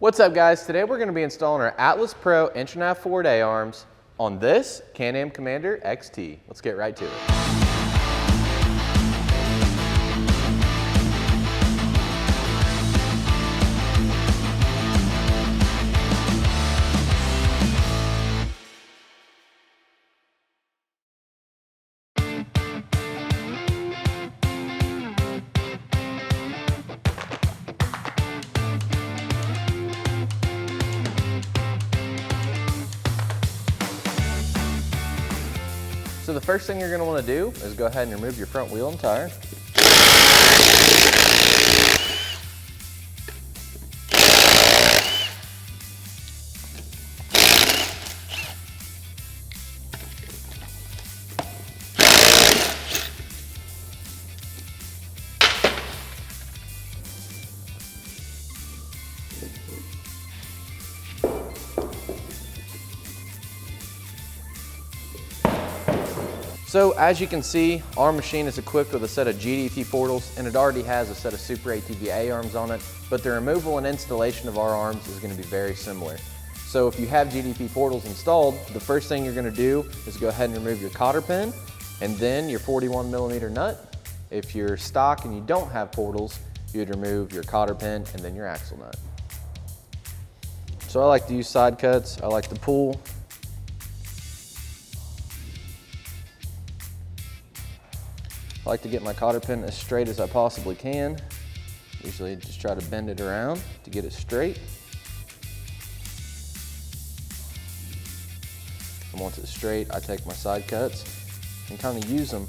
What's up guys? Today we're going to be installing our Atlas Pro inch and a half forward A-arms on this Can-Am Commander XT. Let's get right to it. So the first thing you're going to want to do is go ahead and remove your front wheel and tire. So as you can see, our machine is equipped with a set of GDP Portals, and it already has a set of SuperATV A-arms on it, but the removal and installation of our arms is going to be very similar. So if you have GDP Portals installed, the first thing you're going to do is go ahead and remove your cotter pin and then your 41mm nut. If you're stock and you don't have Portals, you'd remove your cotter pin and then your axle nut. So I like to use side cuts. I like to pull. I like to get my cotter pin as straight as I possibly can. Usually just try to bend it around to get it straight. And once it's straight, I take my side cuts and kind of use them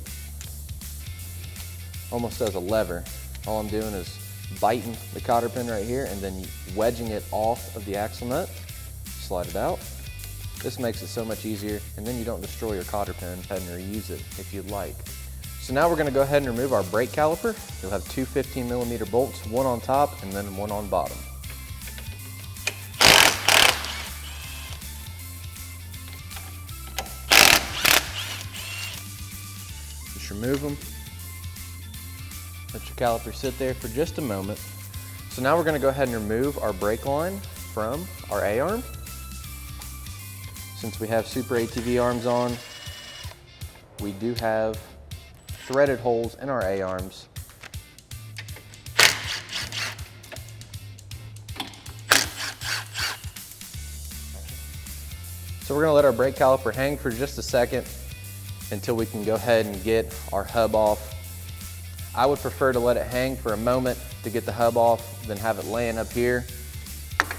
almost as a lever. All I'm doing is biting the cotter pin right here and then wedging it off of the axle nut, slide it out. This makes it so much easier, and then you don't destroy your cotter pin and reuse it if you'd like. So now we're going to go ahead and remove our brake caliper. You'll have two 15mm bolts, one on top and then one on bottom. Just remove them. Let your caliper sit there for just a moment. So now we're going to go ahead and remove our brake line from our A-arm. Since we have SuperATV arms on, we do have threaded holes in our A-arms. So we're going to let our brake caliper hang for just a second until we can go ahead and get our hub off. I would prefer to let it hang for a moment to get the hub off than have it laying up here.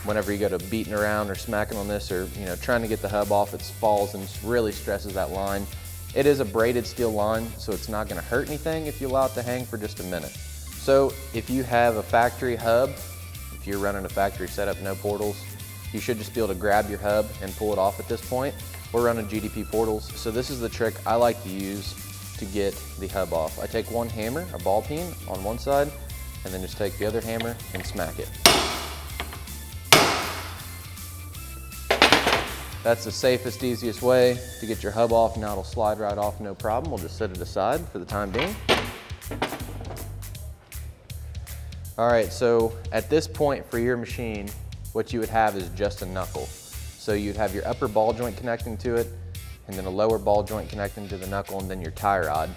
Whenever you go to beating around or smacking on this, or trying to get the hub off, it falls and really stresses that line. It is a braided steel line, so it's not going to hurt anything if you allow it to hang for just a minute. So if you have a factory hub, if you're running a factory setup, no Portals, you should just be able to grab your hub and pull it off at this point. We're running GDP Portals, so this is the trick I like to use to get the hub off. I take one hammer, a ball peen on one side, and then just take the other hammer and smack it. That's the safest, easiest way to get your hub off. Now it'll slide right off, no problem. We'll just set it aside for the time being. All right, so at this point for your machine, what you would have is just a knuckle. So you'd have your upper ball joint connecting to it, and then a lower ball joint connecting to the knuckle, and then your tie rod.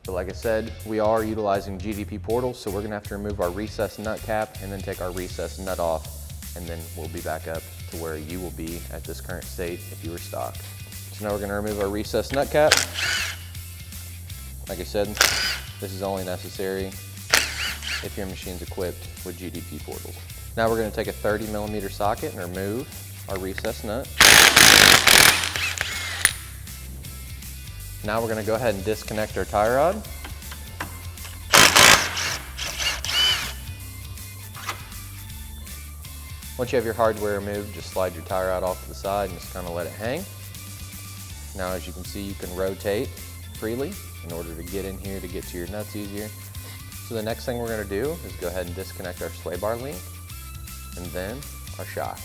But like I said, we are utilizing GDP Portals, so we're gonna have to remove our recessed nut cap and then take our recessed nut off, and then we'll be back up to where you will be at this current state if you were stock. So now we're going to remove our recessed nut cap. Like I said, this is only necessary if your machine's equipped with GDP Portals. Now we're going to take a 30mm socket and remove our recessed nut. Now we're going to go ahead and disconnect our tie rod. Once you have your hardware removed, just slide your tie rod off to the side and just kind of let it hang. Now as you can see, you can rotate freely in order to get in here to get to your nuts easier. So the next thing we're going to do is go ahead and disconnect our sway bar link and then our shock.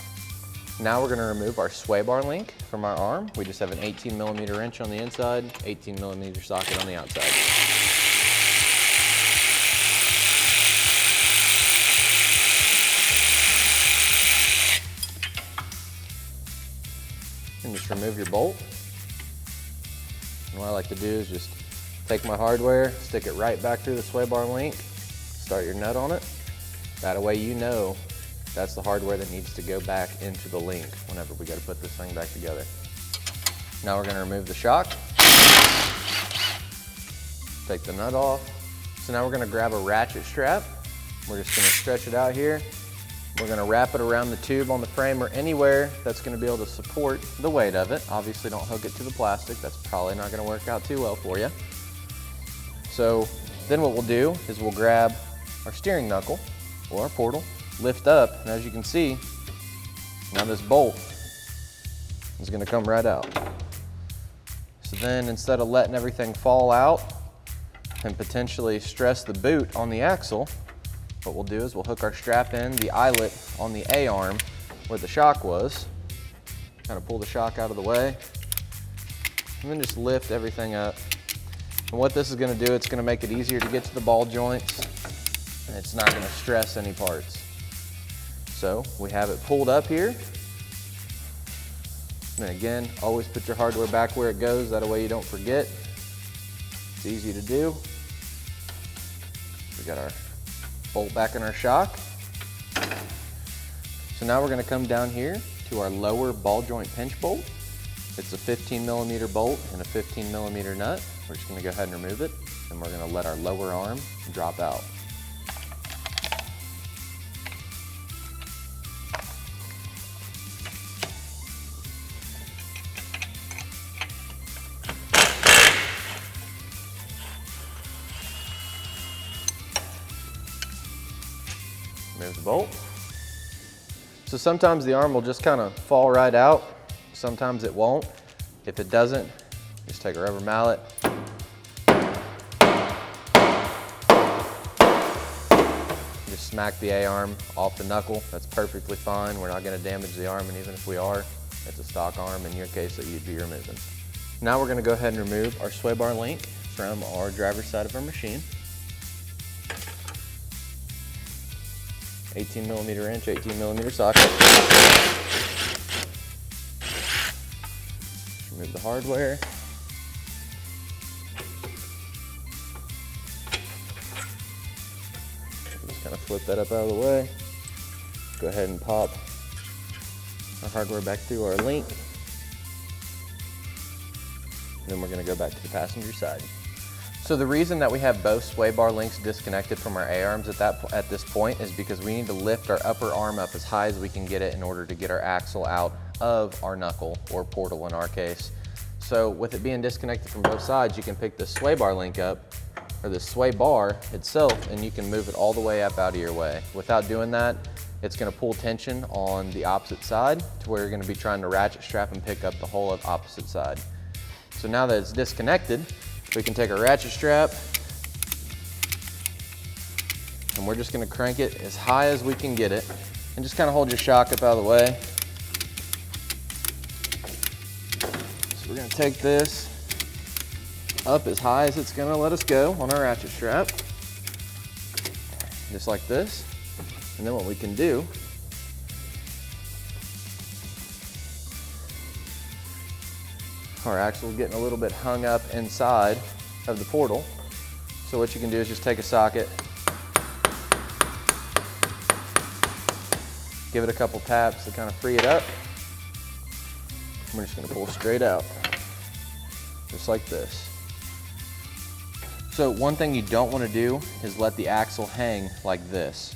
Now we're going to remove our sway bar link from our arm. We just have an 18mm wrench on the inside, 18mm socket on the outside. and just remove your bolt. And what I like to do is just take my hardware, stick it right back through the sway bar link, start your nut on it. That way you know that's the hardware that needs to go back into the link whenever we got to put this thing back together. Now we're going to remove the shock. Take the nut off. So now we're going to grab a ratchet strap. We're just going to stretch it out here. We're going to wrap it around the tube on the frame or anywhere that's going to be able to support the weight of it. Obviously don't hook it to the plastic. That's probably not going to work out too well for you. So then what we'll do is we'll grab our steering knuckle or our portal, lift up, and as you can see, now this bolt is going to come right out. So then instead of letting everything fall out and potentially stress the boot on the axle, what we'll do is we'll hook our strap in the eyelet on the A-arm where the shock was, kind of pull the shock out of the way, and then just lift everything up. And what this is going to do, it's going to make it easier to get to the ball joints, and it's not going to stress any parts. So we have it pulled up here. And again, always put your hardware back where it goes, that way you don't forget. It's easy to do. We got our bolt back in our shock. So now we're going to come down here to our lower ball joint pinch bolt. It's a 15mm bolt and a 15mm nut. We're just going to go ahead and remove it, and we're going to let our lower arm drop out. Remove the bolt. So sometimes the arm will just kind of fall right out. Sometimes it won't. If it doesn't, just take a rubber mallet. Just smack the A-arm off the knuckle. That's perfectly fine. We're not going to damage the arm, and even if we are, it's a stock arm in your case that you'd be removing. Now we're going to go ahead and remove our sway bar link from our driver's side of our machine. 18mm wrench, 18mm socket. Remove the hardware. Just kind of flip that up out of the way. Go ahead and pop our hardware back through our link. And then we're going to go back to the passenger side. So the reason that we have both sway bar links disconnected from our A-arms at this point is because we need to lift our upper arm up as high as we can get it in order to get our axle out of our knuckle, or portal in our case. So with it being disconnected from both sides, you can pick the sway bar link up, or the sway bar itself, and you can move it all the way up out of your way. Without doing that, it's going to pull tension on the opposite side to where you're going to be trying to ratchet strap and pick up the whole opposite side. So now that it's disconnected, we can take a ratchet strap, and we're just going to crank it as high as we can get it, and just kind of hold your shock up out of the way. So we're going to take this up as high as it's going to let us go on our ratchet strap, just like this. And then what we can do our axle is getting a little bit hung up inside of the portal. So what you can do is just take a socket, give it a couple taps to kind of free it up. And we're just going to pull straight out, just like this. So one thing you don't want to do is let the axle hang like this.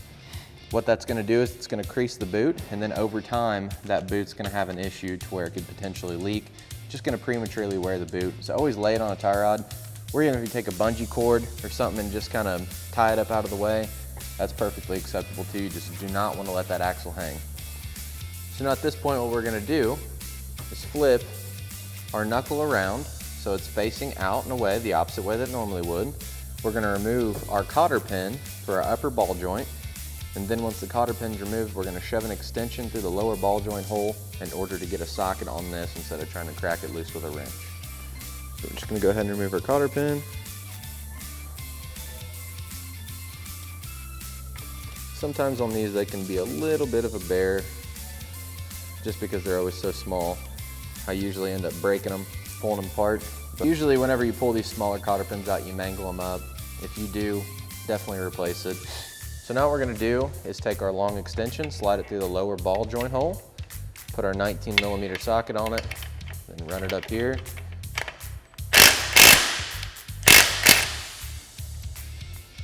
What that's going to do is it's going to crease the boot, and then over time that boot's going to have an issue to where it could potentially leak. Just going to prematurely wear the boot. So always lay it on a tie rod, or even if you take a bungee cord or something and just kind of tie it up out of the way, that's perfectly acceptable too. You just do not want to let that axle hang. So now at this point what we're going to do is flip our knuckle around so it's facing out and away the opposite way that it normally would. We're going to remove our cotter pin for our upper ball joint. And then once the cotter pin's removed, we're going to shove an extension through the lower ball joint hole in order to get a socket on this instead of trying to crack it loose with a wrench. So we're just going to go ahead and remove our cotter pin. Sometimes on these they can be a little bit of a bear just because they're always so small. I usually end up breaking them, pulling them apart. But usually whenever you pull these smaller cotter pins out, you mangle them up. If you do, definitely replace it. So now what we're gonna do is take our long extension, slide it through the lower ball joint hole, put our 19mm socket on it, then run it up here.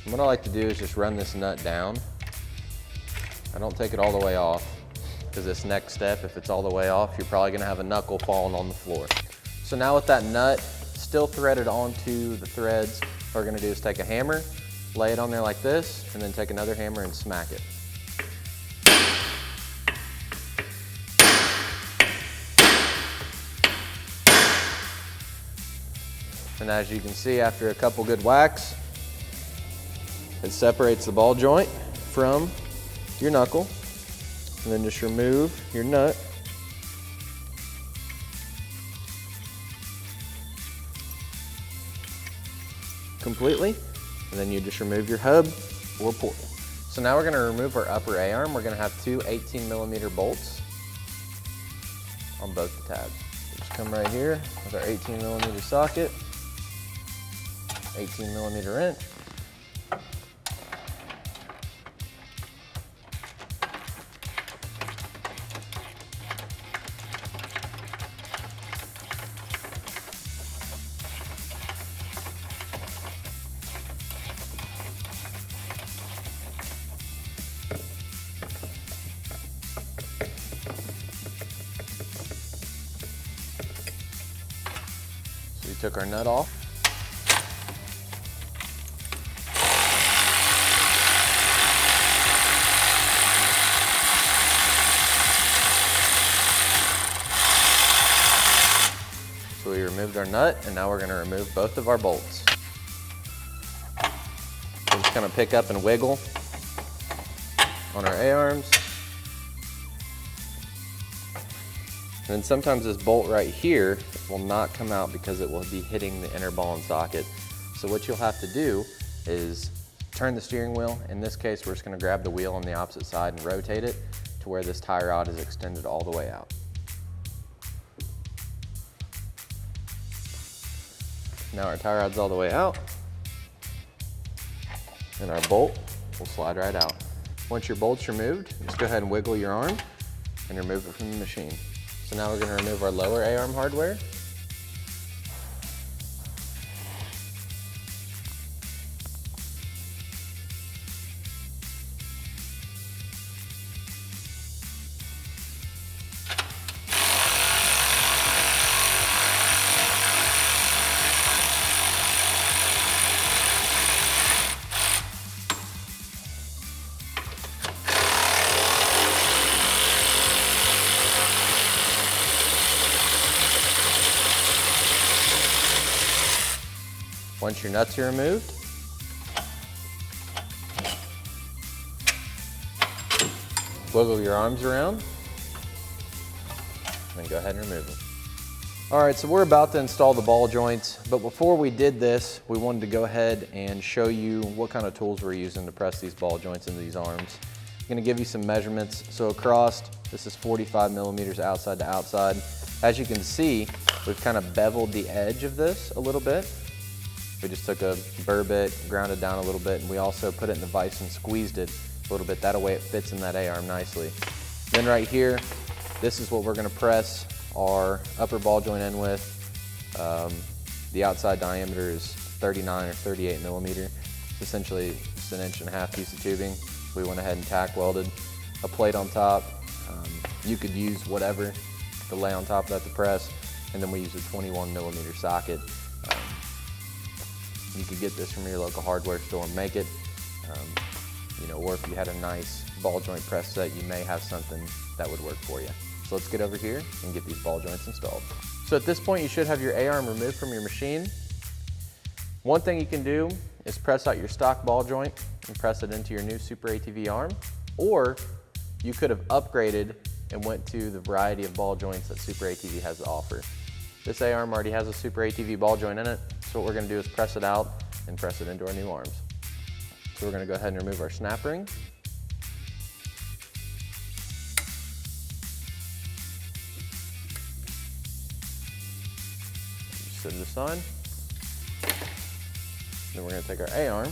And what I like to do is just run this nut down. I don't take it all the way off, because this next step, if it's all the way off, you're probably gonna have a knuckle falling on the floor. So now with that nut still threaded onto the threads, what we're gonna do is take a hammer, lay it on there like this, and then take another hammer and smack it. And as you can see, after a couple good whacks, it separates the ball joint from your knuckle. And then just remove your nut. Completely. And then you just remove your hub or portal. So now we're going to remove our upper A-arm. We're going to have two 18mm bolts on both the tabs. Just come right here with our 18mm socket, 18mm wrench. So we took our nut off. So we removed our nut, and now we're going to remove both of our bolts. We're just going to pick up and wiggle on our A-arms. And then sometimes this bolt right here will not come out because it will be hitting the inner ball and socket. So what you'll have to do is turn the steering wheel. In this case, we're just going to grab the wheel on the opposite side and rotate it to where this tie rod is extended all the way out. Now our tie rod's all the way out, and our bolt will slide right out. Once your bolt's removed, just go ahead and wiggle your arm and remove it from the machine. So now we're going to remove our lower A-arm hardware. Once your nuts are removed, wiggle your arms around, and then go ahead and remove them. All right, so we're about to install the ball joints, but before we did this, we wanted to go ahead and show you what kind of tools we're using to press these ball joints into these arms. I'm gonna give you some measurements. So across, this is 45mm outside to outside. As you can see, we've kind of beveled the edge of this a little bit. We just took a burr bit, ground it down a little bit, and we also put it in the vise and squeezed it a little bit. That way it fits in that A-arm nicely. Then right here, this is what we're gonna press our upper ball joint in with. The outside diameter is 39 or 38mm. It's essentially just an 1.5 inch piece of tubing. We went ahead and tack welded a plate on top. You could use whatever to lay on top of that to press, and then we use a 21mm socket. You could get this from your local hardware store and make it, or if you had a nice ball joint press set, you may have something that would work for you. So let's get over here and get these ball joints installed. So at this point, you should have your A-arm removed from your machine. One thing you can do is press out your stock ball joint and press it into your new SuperATV arm, or you could have upgraded and went to the variety of ball joints that SuperATV has to offer. This A-arm already has a SuperATV ball joint in it, so what we're going to do is press it out and press it into our new arms. So we're going to go ahead and remove our snap ring. Set it aside. Then we're going to take our A-arm,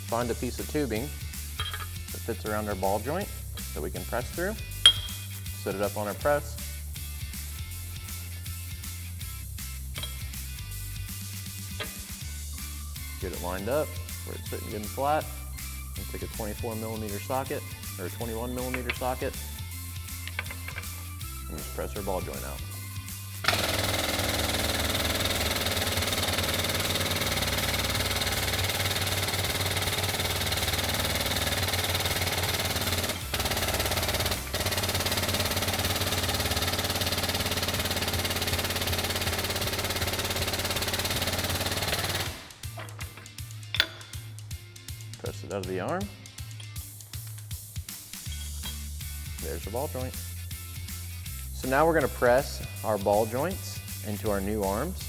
find a piece of tubing that fits around our ball joint that we can press through. Set it up on our press. Get it lined up where it's sitting good and flat. And take a 24mm socket, or a 21mm socket, and just press our ball joint out. Press it out of the arm. There's our ball joint. So now we're going to press our ball joints into our new arms.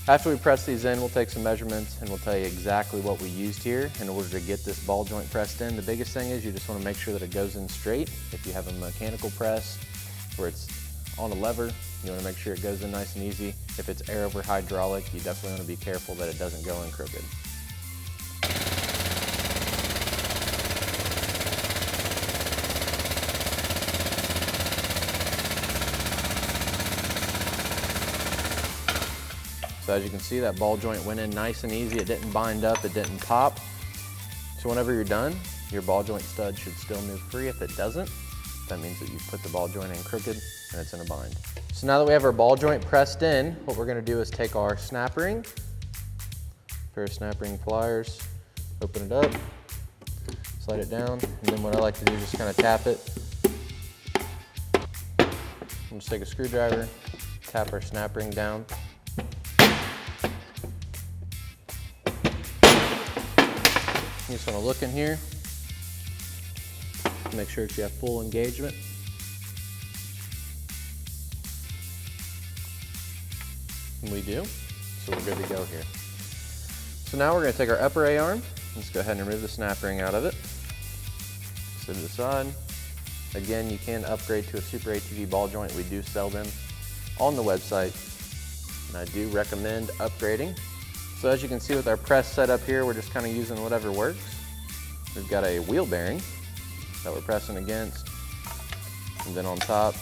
After we press these in, we'll take some measurements and we'll tell you exactly what we used here in order to get this ball joint pressed in. The biggest thing is you just want to make sure that it goes in straight. If you have a mechanical press where it's on a lever, you want to make sure it goes in nice and easy. If it's air over hydraulic, you definitely want to be careful that it doesn't go in crooked. So as you can see, that ball joint went in nice and easy. It didn't bind up, it didn't pop. So whenever you're done, your ball joint stud should still move free. If it doesn't, that means that you've put the ball joint in crooked and it's in a bind. So now that we have our ball joint pressed in, what we're gonna do is take our snap ring, pair of snap ring pliers, open it up, slide it down, and then what I like to do is just kind of tap it. I'm just take a screwdriver, tap our snap ring down. You just want to look in here, make sure that you have full engagement. And we do, so we're good to go here. So now we're going to take our upper A-arm, let's go ahead and remove the snap ring out of it. Set it aside. Again, you can upgrade to a SuperATV ball joint. We do sell them on the website, and I do recommend upgrading. So as you can see with our press set up here, we're just kind of using whatever works. We've got a wheel bearing that we're pressing against. And then on top,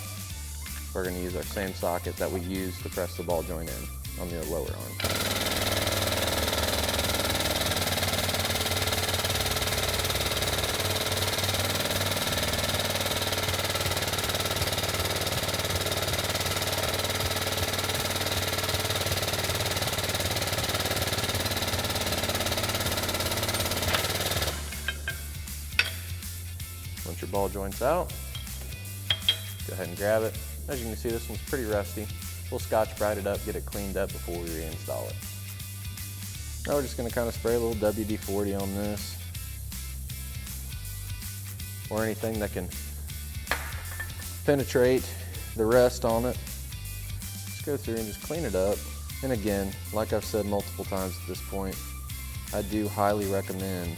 we're going to use our same socket that we used to press the ball joint in on the lower arm. Once your ball joint's out, go ahead and grab it. As you can see, this one's pretty rusty. We'll Scotch Brite it up, get it cleaned up before we reinstall it. Now we're just going to kind of spray a little WD-40 on this, or anything that can penetrate the rust on it. Just go through and just clean it up. And again, like I've said multiple times at this point, I do highly recommend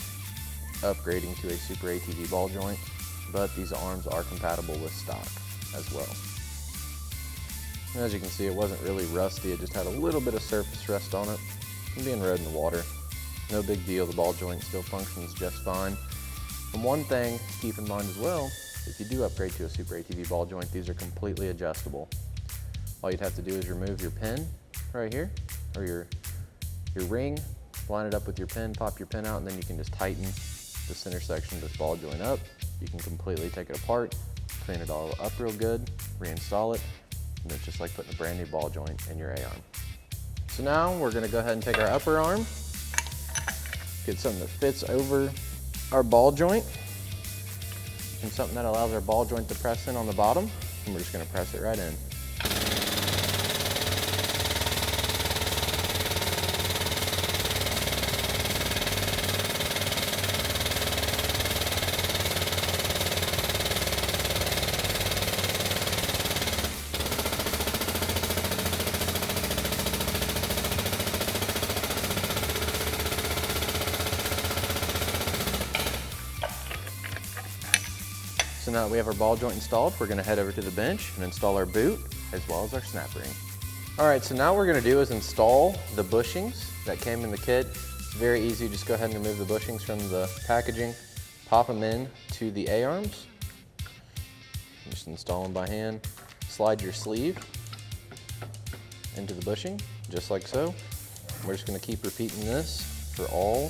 upgrading to a SuperATV ball joint, but these arms are compatible with stock as well. And as you can see, it wasn't really rusty, it just had a little bit of surface rust on it from being rode in the water. No big deal, the ball joint still functions just fine. And one thing to keep in mind as well, if you do upgrade to a SuperATV ball joint, these are completely adjustable. All you'd have to do is remove your pin right here, or your ring, line it up with your pin, pop your pin out, and then you can just tighten the center section of this ball joint up. You can completely take it apart, clean it all up real good, reinstall it, and it's just like putting a brand new ball joint in your A-arm. So now we're going to go ahead and take our upper arm, get something that fits over our ball joint, and something that allows our ball joint to press in on the bottom, and we're just going to press it right in. So now that we have our ball joint installed, we're going to head over to the bench and install our boot as well as our snap ring. All right, so now what we're gonna do is install the bushings that came in the kit. It's very easy, just go ahead and remove the bushings from the packaging, pop them in to the A-arms. Just install them by hand. Slide your sleeve into the bushing, just like so. We're just gonna keep repeating this for all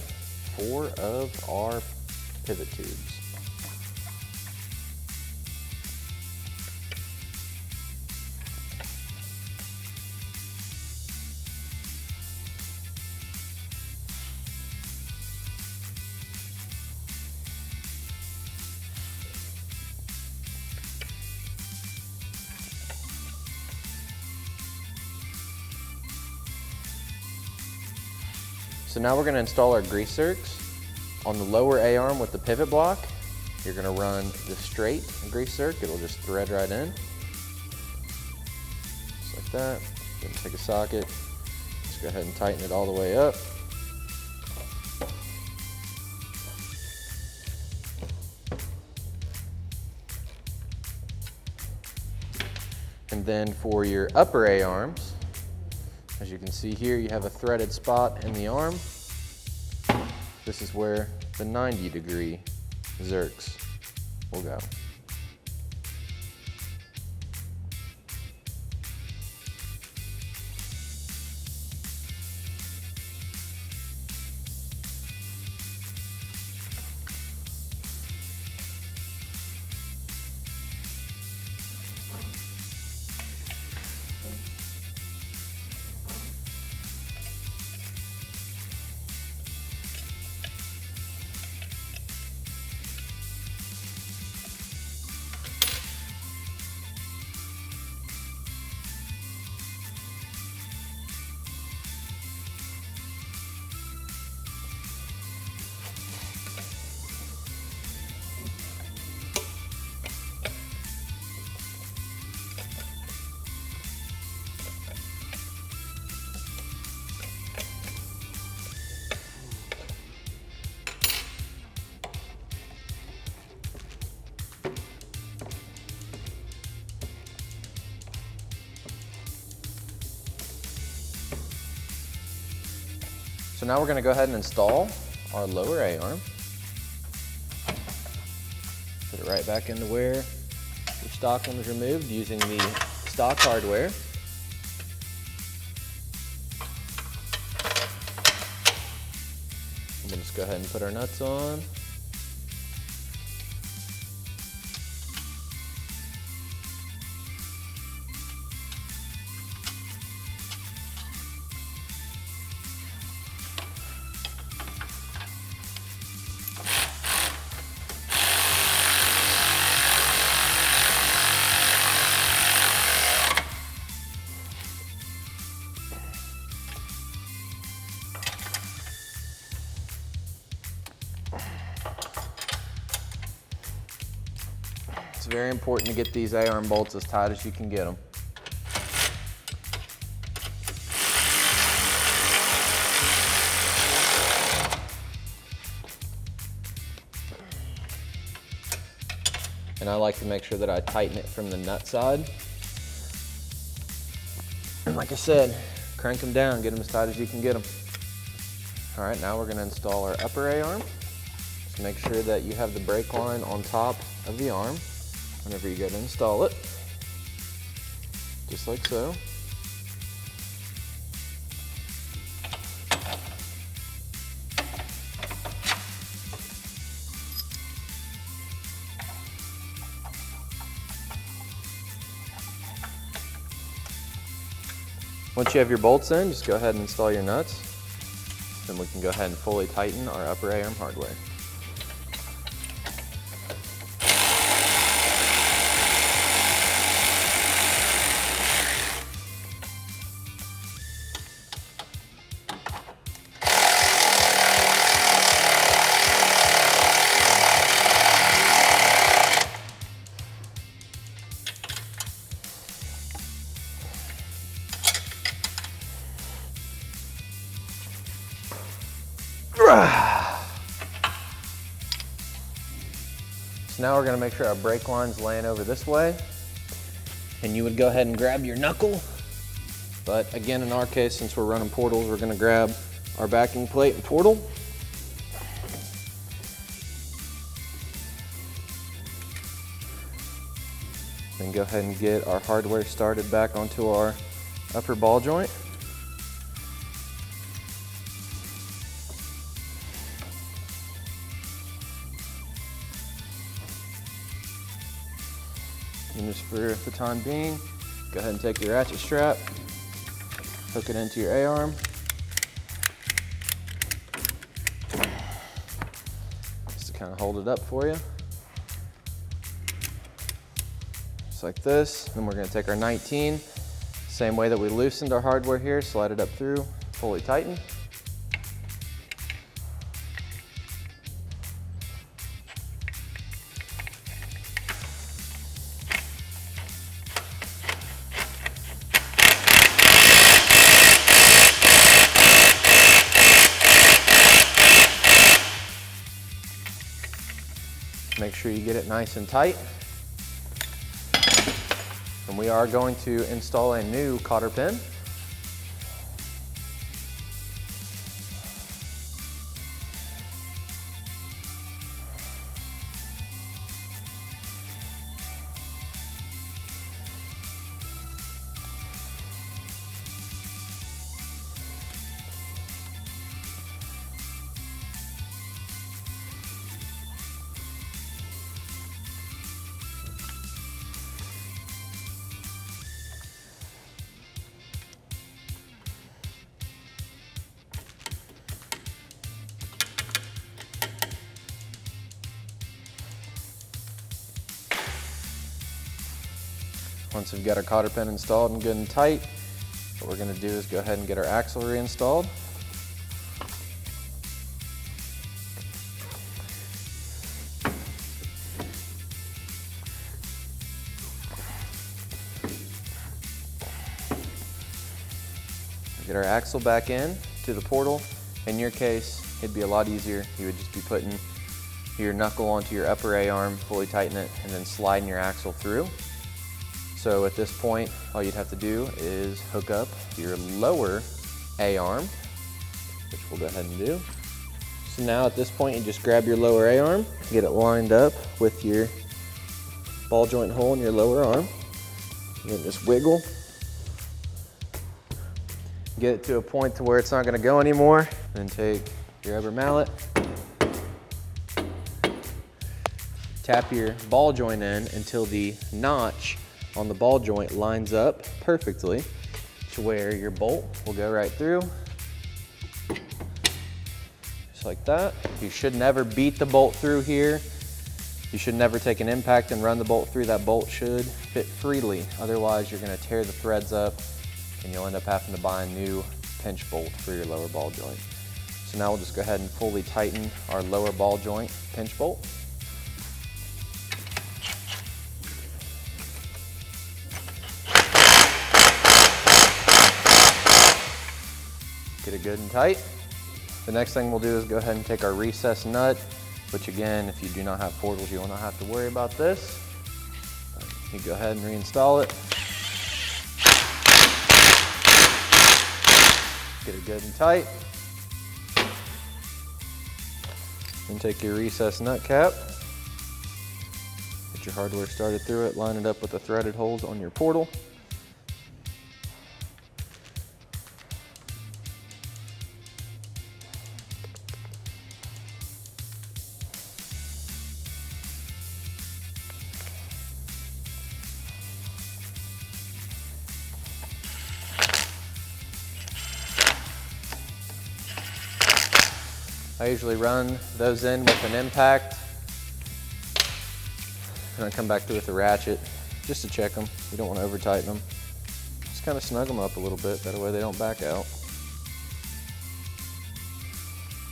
4 of our pivot tubes. So now we're going to install our grease zerks. On the lower A-arm with the pivot block, you're going to run the straight grease zerk. It'll just thread right in. Just like that. Then take a socket. Just go ahead and tighten it all the way up. And then for your upper A-arms, as you can see here, you have a threaded spot in the arm. This is where the 90-degree zerks will go. So now we're going to go ahead and install our lower A-arm. Put it right back into where your stock one was removed using the stock hardware. We'll just go ahead and put our nuts on. It's very important to get these A-arm bolts as tight as you can get them. And I like to make sure that I tighten it from the nut side. And like I said, crank them down, get them as tight as you can get them. All right, now we're gonna install our upper A-arm. Just make sure that you have the brake line on top of the arm whenever you go to install it, just like so. Once you have your bolts in, just go ahead and install your nuts. Then we can go ahead and fully tighten our upper A-arm hardware. So now we're going to make sure our brake line's laying over this way. And you would go ahead and grab your knuckle But again, in our case, since we're running portals, we're gonna grab our backing plate and portal. Then go ahead and get our hardware started back onto our upper ball joint. And just for the time being, go ahead and take your ratchet strap, hook it into your A-arm. Just to kind of hold it up for you. Just like this. Then we're going to take our 19, same way that we loosened our hardware here, slide it up through, fully tighten. Make sure you get it nice and tight. And we are going to install a new cotter pin. Once we've got our cotter pin installed and good and tight, what we're going to do is go ahead and get our axle reinstalled. Get our axle back in to the portal. In your case, it'd be a lot easier. You would just be putting your knuckle onto your upper A-arm, fully tighten it, and then sliding your axle through. So at this point, all you'd have to do is hook up your lower A-arm, which we'll go ahead and do. So now at this point, you just grab your lower A-arm, get it lined up with your ball joint hole in your lower arm, and then just wiggle. Get it to a point to where it's not gonna go anymore. Then take your rubber mallet, tap your ball joint in until the notch on the ball joint lines up perfectly to where your bolt will go right through. Just like that. You should never beat the bolt through here. You should never take an impact and run the bolt through. That bolt should fit freely. Otherwise, you're gonna tear the threads up and you'll end up having to buy a new pinch bolt for your lower ball joint. So now we'll just go ahead and fully tighten our lower ball joint pinch bolt. Get it good and tight. The next thing we'll do is go ahead and take our recessed nut, which again, if you do not have portals, you will not have to worry about this. You go ahead and reinstall it. Get it good and tight. Then take your recessed nut cap. Get your hardware started through it, line it up with the threaded holes on your portal. I usually run those in with an impact and I come back through with a ratchet just to check them. You don't want to over tighten them. Just kind of snug them up a little bit, that way they don't back out.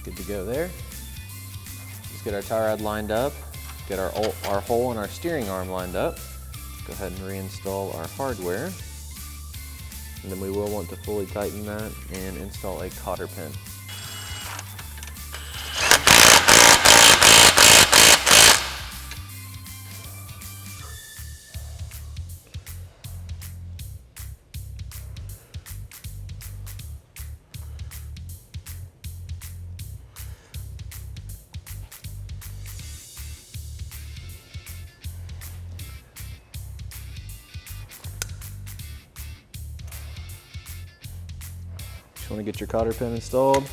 Good to go there. Let's get our tie rod lined up, get our hole in our steering arm lined up. Go ahead and reinstall our hardware. And then we will want to fully tighten that and install a cotter pin. Just want to get your cotter pin installed.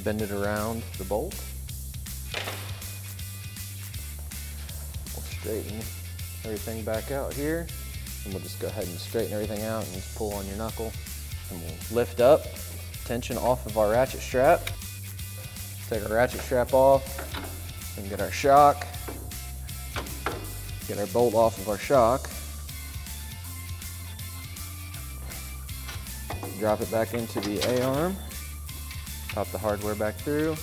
Bend it around the bolt. We'll straighten everything back out here. And we'll just go ahead and straighten everything out and just pull on your knuckle. And we'll lift up, tension off of our ratchet strap. Take our ratchet strap off and get our shock. Get our bolt off of our shock. Drop it back into the A-arm. Pop the hardware back through.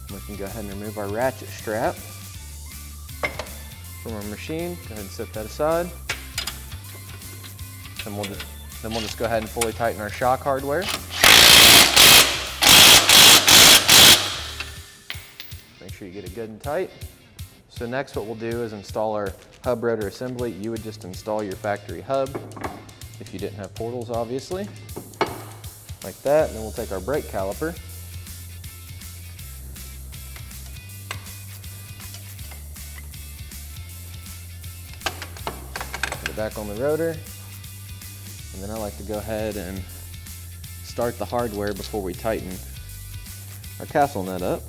We can go ahead and remove our ratchet strap from our machine. Go ahead and set that aside. Then we'll just go ahead and fully tighten our shock hardware. Make sure you get it good and tight. So next what we'll do is install our hub rotor assembly. You would just install your factory hub if you didn't have portals, obviously. Like that, and then we'll take our brake caliper. Put it back on the rotor. And then I like to go ahead and start the hardware before we tighten our castle nut up.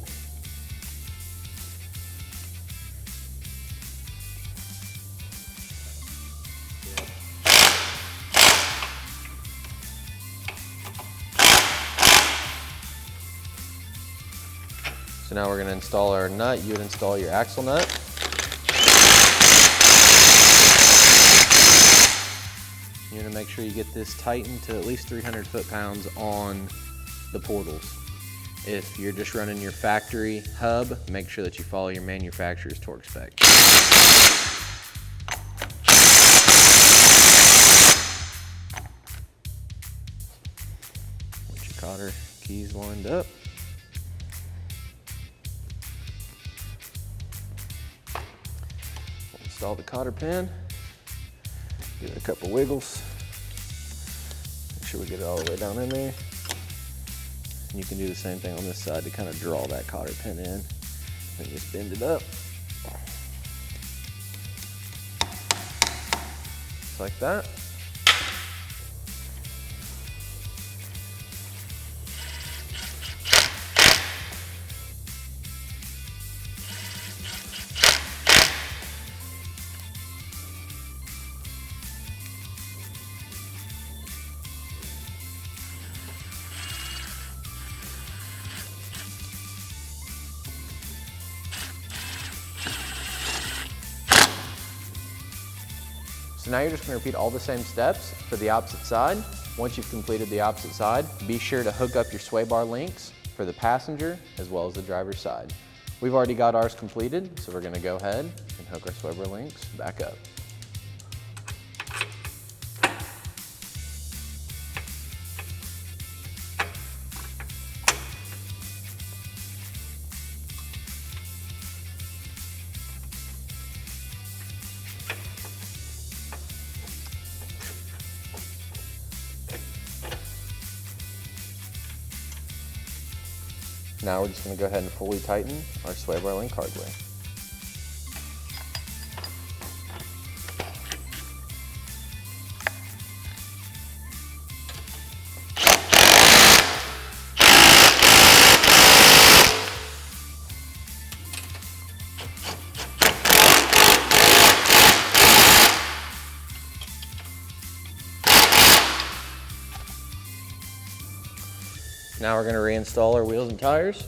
So now we're going to install our nut. You would install your axle nut. You're going to make sure you get this tightened to at least 300 foot-pounds on the portals. If you're just running your factory hub, make sure that you follow your manufacturer's torque spec. Get your cotter keys lined up. Install the cotter pin, give it a couple wiggles, make sure we get it all the way down in there. And you can do the same thing on this side to kind of draw that cotter pin in and just bend it up. Just like that. So now you're just going to repeat all the same steps for the opposite side. Once you've completed the opposite side, be sure to hook up your sway bar links for the passenger as well as the driver's side. We've already got ours completed, so we're going to go ahead and hook our sway bar links back up. Now we're just going to go ahead and fully tighten our sway bar link hardware. Now we're going to reinstall our wheels and tires.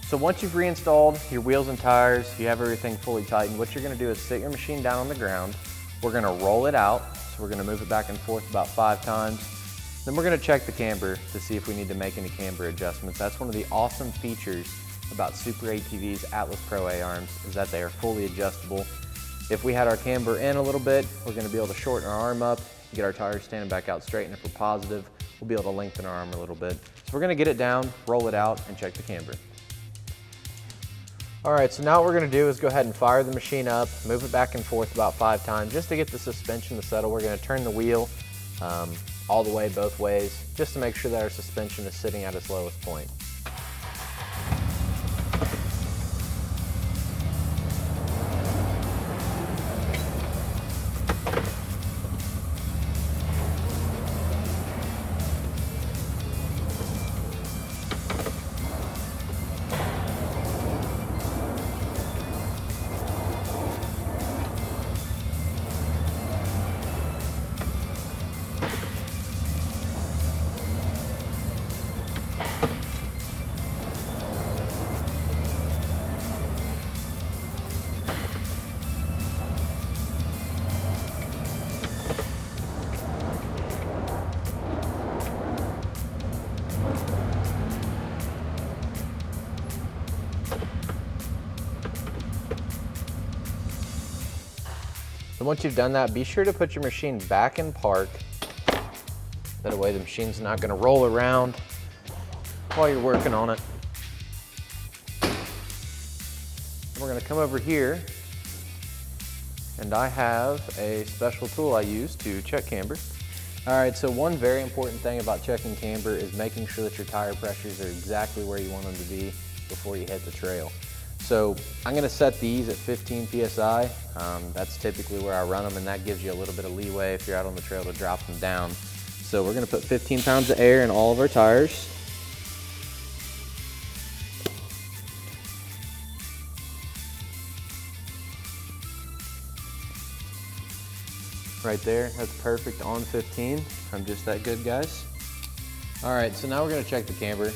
So once you've reinstalled your wheels and tires, you have everything fully tightened, what you're going to do is sit your machine down on the ground, We're gonna roll it out. So we're gonna move it back and forth about 5 times. Then we're gonna check the camber to see if we need to make any camber adjustments. That's one of the awesome features about SuperATV's Atlas Pro A-arms is that they are fully adjustable. If we had our camber in a little bit, we're gonna be able to shorten our arm up, get our tires standing back out straight, and if we're positive, we'll be able to lengthen our arm a little bit. So we're gonna get it down, roll it out, and check the camber. All right, so now what we're gonna do is go ahead and fire the machine up, move it back and forth about 5 times just to get the suspension to settle. We're gonna turn the wheel all the way, both ways, just to make sure that our suspension is sitting at its lowest point. And once you've done that, be sure to put your machine back in park. That way the machine's not gonna roll around while you're working on it. We're gonna come over here, and I have a special tool I use to check camber. All right, so one very important thing about checking camber is making sure that your tire pressures are exactly where you want them to be before you hit the trail. So I'm gonna set these at 15 PSI. That's typically where I run them, and that gives you a little bit of leeway if you're out on the trail to drop them down. So we're gonna put 15 pounds of air in all of our tires. Right there, that's perfect on 15. I'm just that good, guys. All right, so now we're gonna check the camber.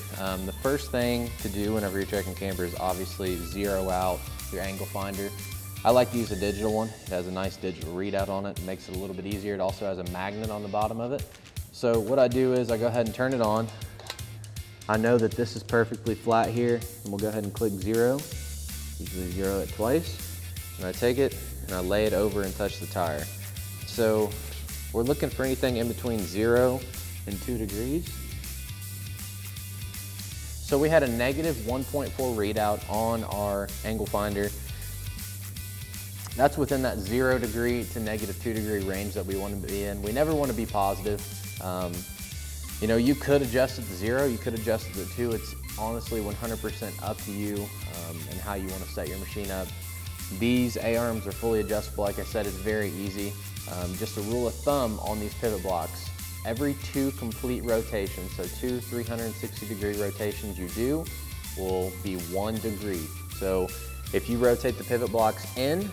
The first thing to do whenever you're checking camber is obviously zero out your angle finder. I like to use a digital one. It has a nice digital readout on it. It makes it a little bit easier. It also has a magnet on the bottom of it. So what I do is I go ahead and turn it on. I know that this is perfectly flat here, and we'll go ahead and click 0. Usually 0 it twice. And I take it and I lay it over and touch the tire. So we're looking for anything in between 0 and 2 degrees. So we had a negative 1.4 readout on our angle finder. That's within that 0 degree to negative 2 degree range that we want to be in. We never want to be positive. You know, you could adjust it to 0, you could adjust it to 2. It's honestly 100% up to you and how you want to set your machine up. These A-arms are fully adjustable. Like I said, it's very easy. Just a rule of thumb on these pivot blocks. Every 2 complete rotations, so 2 360-degree rotations you do, will be 1 degree. So if you rotate the pivot blocks in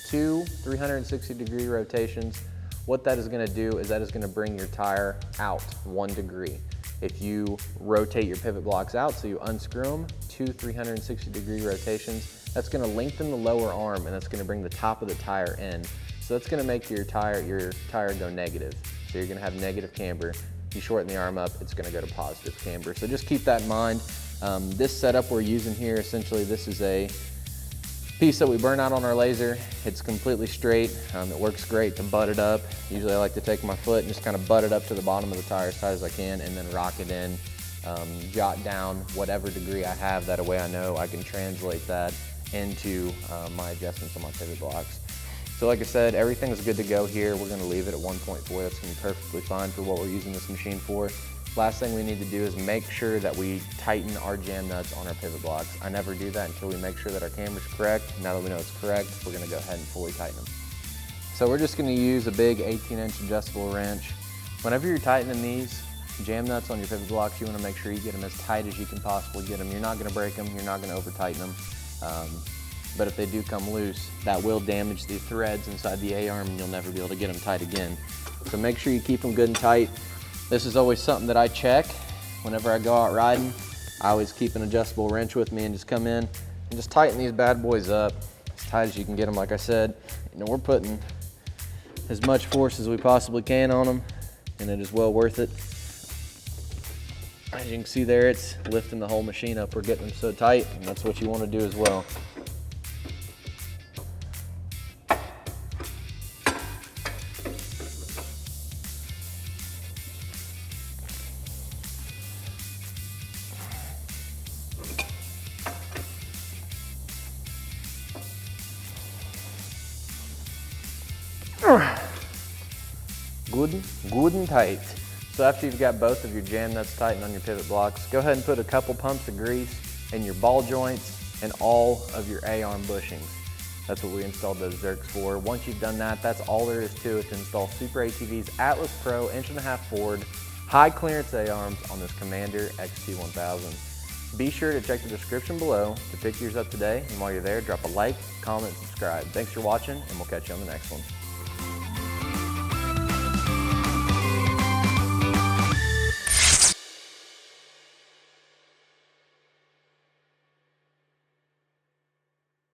2 360-degree rotations, what that is going to do is that is going to bring your tire out 1 degree. If you rotate your pivot blocks out, so you unscrew them, 2 360-degree rotations, that's going to lengthen the lower arm, and that's going to bring the top of the tire in. So that's going to make your tire go negative. So you're going to have negative camber. If you shorten the arm up, it's going to go to positive camber. So just keep that in mind. This setup we're using here, essentially this is a piece that we burn out on our laser. It's completely straight. It works great to butt it up. Usually I like to take my foot and just kind of butt it up to the bottom of the tire as tight as I can, and then rock it in, jot down whatever degree I have. That way I know I can translate that into my adjustments on my pivot blocks. So like I said, everything's good to go here. We're gonna leave it at 1.4. That's gonna be perfectly fine for what we're using this machine for. Last thing we need to do is make sure that we tighten our jam nuts on our pivot blocks. I never do that until we make sure that our camber's correct. Now that we know it's correct, we're gonna go ahead and fully tighten them. So we're just gonna use a big 18-inch adjustable wrench. Whenever you're tightening these jam nuts on your pivot blocks, you wanna make sure you get them as tight as you can possibly get them. You're not gonna break them, you're not gonna over tighten them. But if they do come loose, that will damage the threads inside the A-arm and you'll never be able to get them tight again. So make sure you keep them good and tight. This is always something that I check whenever I go out riding. I always keep an adjustable wrench with me and just come in and just tighten these bad boys up as tight as you can get them. Like I said, you know, we're putting as much force as we possibly can on them, and it is well worth it. As you can see there, it's lifting the whole machine up. We're getting them so tight, and that's what you want to do as well. Good and tight. So after you've got both of your jam nuts tightened on your pivot blocks, go ahead and put a couple pumps of grease in your ball joints and all of your A-arm bushings. That's what we installed those Zerks for. Once you've done that, that's all there is to it to install SuperATV's Atlas Pro 1.5" Ford high clearance A-arms on this Commander XT1000. Be sure to check the description below to pick yours up today, and while you're there, drop a like, comment, and subscribe. Thanks for watching, and we'll catch you on the next one.